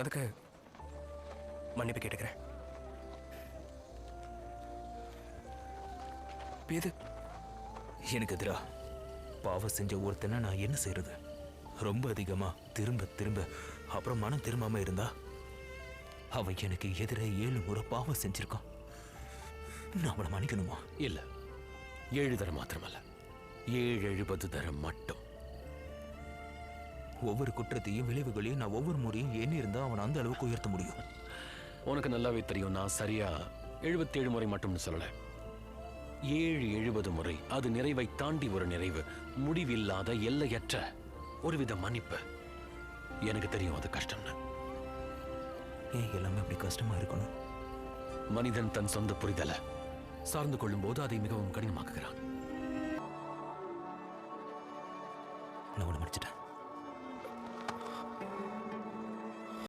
அதுக்கு மன்னிப்பு கேட்டுக்கிறேன். இது எனக்கு எதிரா பாவம் செஞ்ச ஒருத்தனை நான் என்ன செய்யறது? ரொம்ப அதிகமா திரும்ப திரும்ப அப்புறம் மனம் திரும்பாம இருந்தா அவன் எனக்கு எதிரே 7 முறை பாவம் செஞ்சிருக்கான். நான் அவனை மன்னிக்கணுமா? இல்ல, 7 தரம் மாத்திரமல்ல, 770 தரம் மட்டும். ஒவ்வொரு குற்றத்தையும் விளைவுகளையும் நான் ஒவ்வொரு முறையும் எண்ணி இருந்தா அவன் அந்த அளவுக்கு உயர்த்த முடியும். உனக்கு நல்லாவே தெரியும், நான் சரியா 77 முறை மட்டும்னு சொல்லல. 770 முறை. அது நிறைவை தாண்டி ஒரு நிறைவு, முடிவில்லாத எல்லையற்ற ஒருவித மன்னிப்பு. எனக்கு தெரியும் அது கஷ்டம்னு. ஏன் எல்லாமே அப்படி கஷ்டமா இருக்கணும்? மனிதன் தன் சொந்த புரிதலை சார்ந்து கொள்ளும் போது அதை மிகவும் கடினமாக்குகிறான். நான் உன்னை மன்னிச்சிட்டேன்.